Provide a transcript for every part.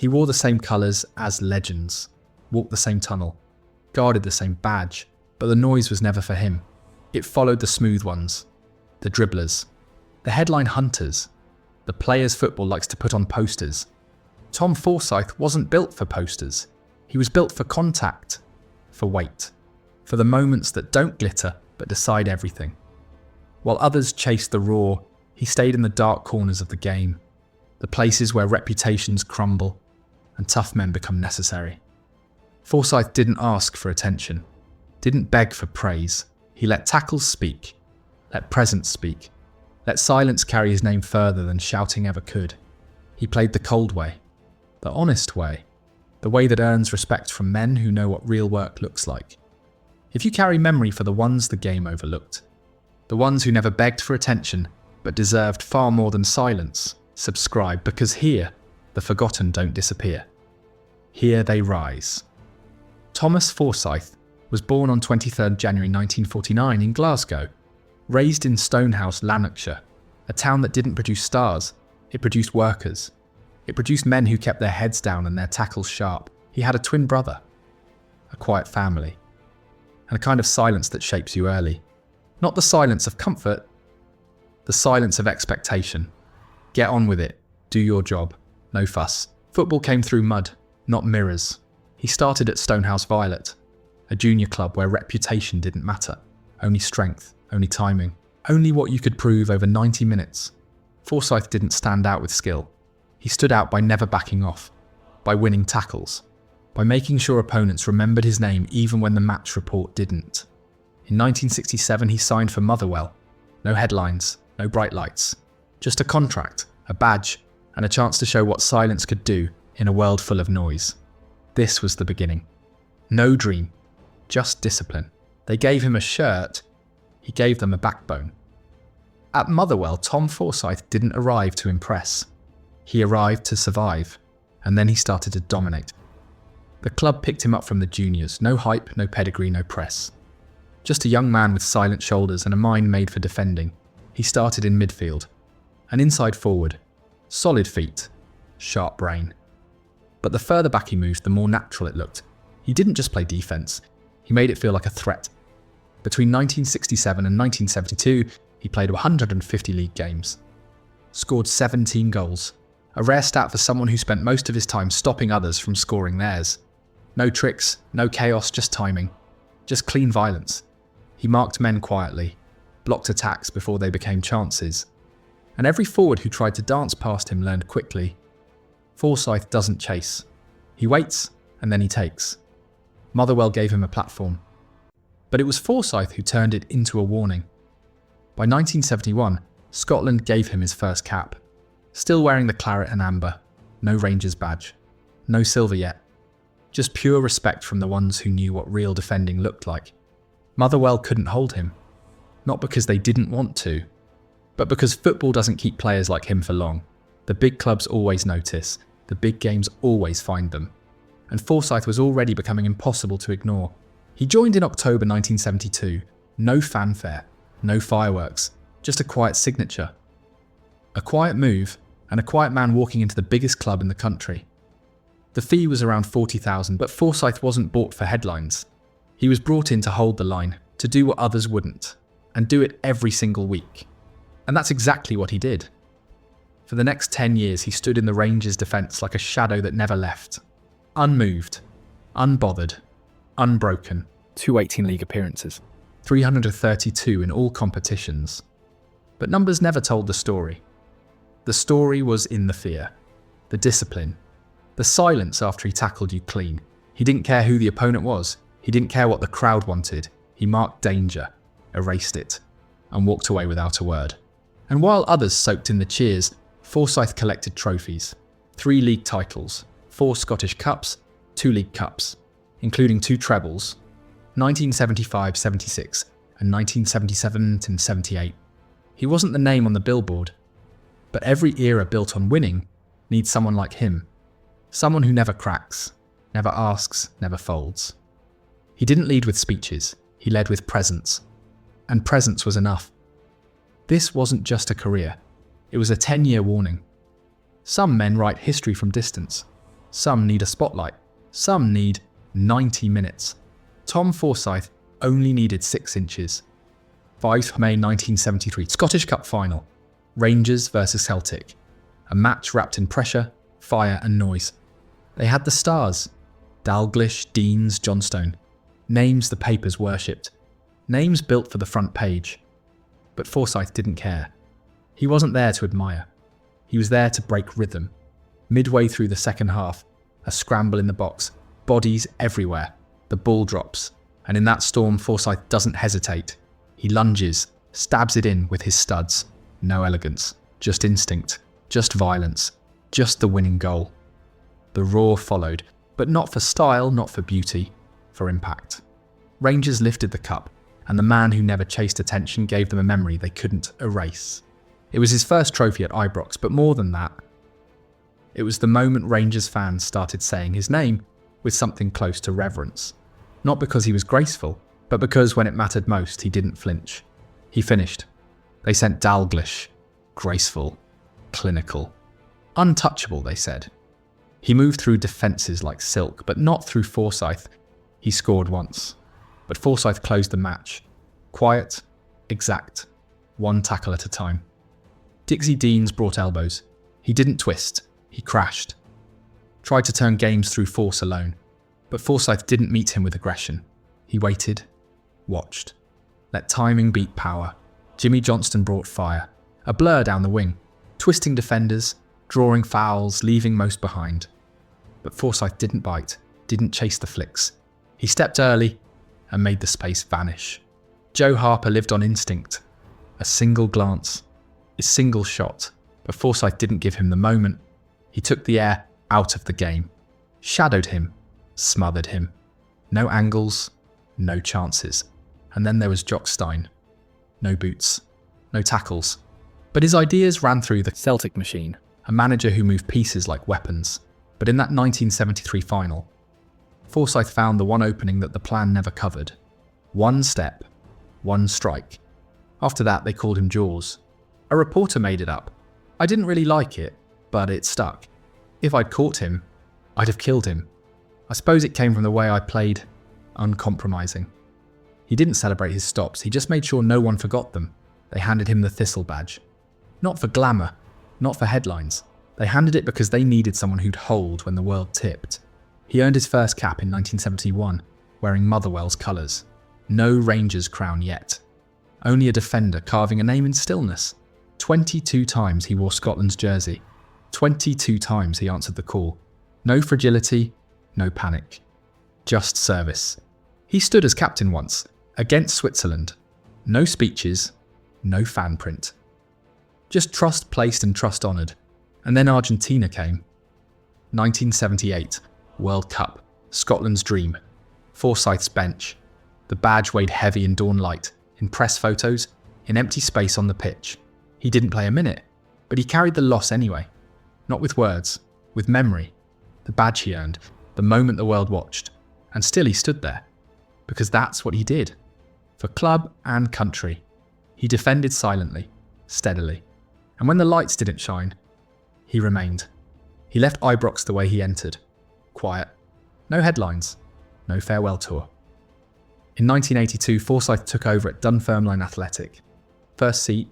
He wore the same colours as legends, walked the same tunnel, guarded the same badge, but the noise was never for him. It followed the smooth ones, the dribblers, the headline hunters, the players football likes to put on posters. Tom Forsyth wasn't built for posters. He was built for contact, for weight, for the moments that don't glitter but decide everything. While others chased the raw, he stayed in the dark corners of the game, the places where reputations crumble and tough men become necessary. Forsyth didn't ask for attention, didn't beg for praise. He let tackles speak, let presence speak, let silence carry his name further than shouting ever could. He played the cold way, the honest way, the way that earns respect from men who know what real work looks like. If you carry memory for the ones the game overlooked, the ones who never begged for attention but deserved far more than silence, subscribe, because here, the forgotten don't disappear. Here they rise. Thomas Forsyth was born on 23rd January 1949 in Glasgow, raised in Stonehouse, Lanarkshire, a town that didn't produce stars, it produced workers. It produced men who kept their heads down and their tackles sharp. He had a twin brother, a quiet family, and a kind of silence that shapes you early. Not the silence of comfort, the silence of expectation. Get on with it, do your job, no fuss. Football came through mud, not mirrors. He started at Stonehouse Violet, a junior club where reputation didn't matter. Only strength, only timing, only what you could prove over 90 minutes. Forsyth didn't stand out with skill. He stood out by never backing off, by winning tackles, by making sure opponents remembered his name even when the match report didn't. In 1967 he signed for Motherwell. No headlines, no bright lights. Just a contract, a badge, and a chance to show what silence could do in a world full of noise. This was the beginning. No dream, just discipline. They gave him a shirt, he gave them a backbone. At Motherwell, Tom Forsyth didn't arrive to impress. He arrived to survive, and then he started to dominate. The club picked him up from the juniors, no hype, no pedigree, no press. Just a young man with silent shoulders and a mind made for defending. He started in midfield, an inside forward, solid feet, sharp brain. But the further back he moved, the more natural it looked. He didn't just play defence, he made it feel like a threat. Between 1967 and 1972, he played 150 league games, scored 17 goals, a rare stat for someone who spent most of his time stopping others from scoring theirs. No tricks, no chaos, just timing, just clean violence. He marked men quietly, blocked attacks before they became chances. And every forward who tried to dance past him learned quickly. Forsyth doesn't chase. He waits, and then he takes. Motherwell gave him a platform. But it was Forsyth who turned it into a warning. By 1971, Scotland gave him his first cap. Still wearing the claret and amber, no Rangers badge, no silver yet. Just pure respect from the ones who knew what real defending looked like. Motherwell couldn't hold him. Not because they didn't want to, but because football doesn't keep players like him for long. The big clubs always notice, the big games always find them. And Forsyth was already becoming impossible to ignore. He joined in October 1972. No fanfare, no fireworks, just a quiet signature. A quiet move, and a quiet man walking into the biggest club in the country. The fee was around $40,000, but Forsyth wasn't bought for headlines. He was brought in to hold the line, to do what others wouldn't, and do it every single week. And that's exactly what he did. For the next 10 years, he stood in the Rangers' defence like a shadow that never left. Unmoved, unbothered, unbroken. 218 league appearances, 332 in all competitions. But numbers never told the story. The story was in the fear, the discipline, the silence after he tackled you clean. He didn't care who the opponent was. He didn't care what the crowd wanted. He marked danger, erased it, and walked away without a word. And while others soaked in the cheers, Forsyth collected trophies. 3 league titles, 4 Scottish Cups, 2 League Cups, including 2 trebles, 1975-76 and 1977-78. He wasn't the name on the billboard, but every era built on winning needs someone like him. Someone who never cracks, never asks, never folds. He didn't lead with speeches, he led with presence. And presence was enough. This wasn't just a career, it was a 10-year warning. Some men write history from distance. Some need a spotlight. Some need 90 minutes. Tom Forsyth only needed 6 inches. 5 May 1973, Scottish Cup final. Rangers versus Celtic. A match wrapped in pressure, fire and noise. They had the stars. Dalglish, Deans, Johnstone. Names the papers worshipped. Names built for the front page. But Forsyth didn't care. He wasn't there to admire. He was there to break rhythm. Midway through the second half, a scramble in the box, bodies everywhere, the ball drops, and in that storm Forsyth doesn't hesitate. He lunges, stabs it in with his studs. No elegance, just instinct, just violence, just the winning goal. The roar followed, but not for style, not for beauty, for impact. Rangers lifted the cup, and the man who never chased attention gave them a memory they couldn't erase. It was his first trophy at Ibrox, but more than that, it was the moment Rangers fans started saying his name with something close to reverence. Not because he was graceful, but because when it mattered most, he didn't flinch. He finished. They sent Dalglish. Graceful. Clinical. Untouchable, they said. He moved through defences like silk, but not through Forsyth. He scored once. But Forsyth closed the match. Quiet, exact, one tackle at a time. Dixie Deans brought elbows. He didn't twist. He crashed. Tried to turn games through force alone. But Forsyth didn't meet him with aggression. He waited, watched. Let timing beat power. Jimmy Johnstone brought fire. A blur down the wing. Twisting defenders, drawing fouls, leaving most behind. But Forsyth didn't bite, didn't chase the flicks. He stepped early and made the space vanish. Joe Harper lived on instinct. A single glance, a single shot. But Forsyth didn't give him the moment. He took the air out of the game. Shadowed him, smothered him. No angles, no chances. And then there was Stein. No boots, no tackles. But his ideas ran through the Celtic machine, a manager who moved pieces like weapons. But in that 1973 final, Forsyth found the one opening that the plan never covered. One step, one strike. After that, they called him Jaws. A reporter made it up. I didn't really like it, but it stuck. If I'd caught him, I'd have killed him. I suppose it came from the way I played, uncompromising. He didn't celebrate his stops, he just made sure no one forgot them. They handed him the Thistle badge. Not for glamour, not for headlines. They handed it because they needed someone who'd hold when the world tipped. He earned his first cap in 1971, wearing Motherwell's colours. No Rangers crown yet. Only a defender carving a name in stillness. 22 times he wore Scotland's jersey. 22 times he answered the call. No fragility, no panic. Just service. He stood as captain once, against Switzerland. No speeches, no fan print. Just trust placed and trust honoured. And then Argentina came. 1978, World Cup, Scotland's dream. Forsyth's bench. The badge weighed heavy in dawn light, in press photos, in empty space on the pitch. He didn't play a minute, but he carried the loss anyway. Not with words, with memory. The badge he earned, the moment the world watched. And still he stood there. Because that's what he did. For club and country. He defended silently, steadily. And when the lights didn't shine, he remained. He left Ibrox the way he entered. Quiet. No headlines. No farewell tour. In 1982, Forsyth took over at Dunfermline Athletic. First seat,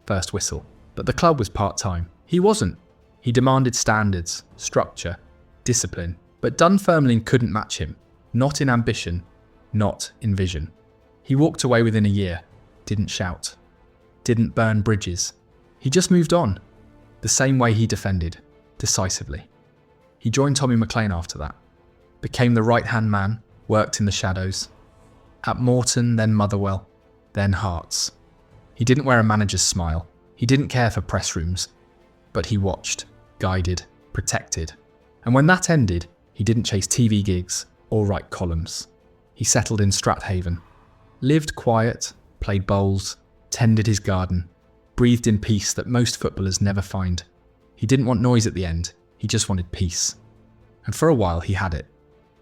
first whistle. But the club was part-time. He wasn't. He demanded standards, structure, discipline. But Dunfermline couldn't match him. Not in ambition, not in vision. He walked away within a year. Didn't shout. Didn't burn bridges. He just moved on. The same way he defended, decisively. He joined Tommy McLean after that. Became the right-hand man, worked in the shadows. At Morton, then Motherwell, then Hearts. He didn't wear a manager's smile. He didn't care for press rooms. But he watched, guided, protected. And when that ended, he didn't chase TV gigs or write columns. He settled in Strathaven. Lived quiet, played bowls, tended his garden. Breathed in peace that most footballers never find. He didn't want noise at the end, he just wanted peace. And for a while he had it.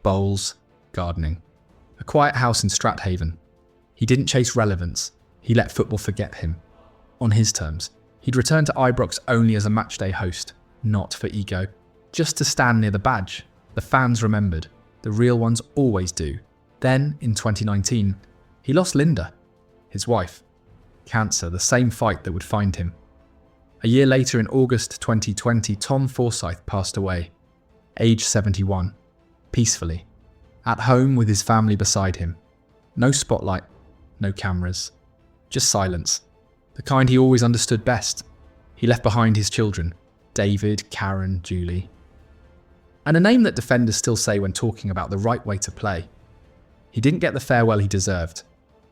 Bowls, gardening. A quiet house in Strathaven. He didn't chase relevance, he let football forget him. On his terms. He'd return to Ibrox only as a matchday host, not for ego. just to stand near the badge. The fans remembered. The real ones always do. Then, in 2019, he lost Linda, his wife. Cancer, the same fight that would find him. A year later, in August 2020, Tom Forsyth passed away, age 71, peacefully, at home with his family beside him. No spotlight, no cameras, just silence, the kind he always understood best. He left behind his children, David, Karen, Julie. And a name that defenders still say when talking about the right way to play. He didn't get the farewell he deserved,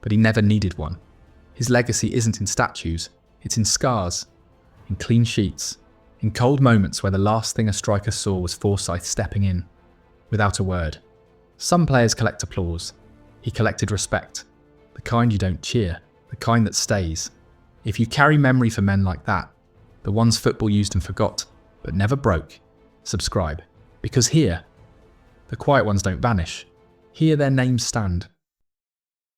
but he never needed one. His legacy isn't in statues, it's in scars, in clean sheets, in cold moments where the last thing a striker saw was Forsyth stepping in, without a word. Some players collect applause. He collected respect, the kind you don't cheer, the kind that stays. If you carry memory for men like that, the ones football used and forgot, but never broke, subscribe. Because here, the quiet ones don't vanish. Here their names stand,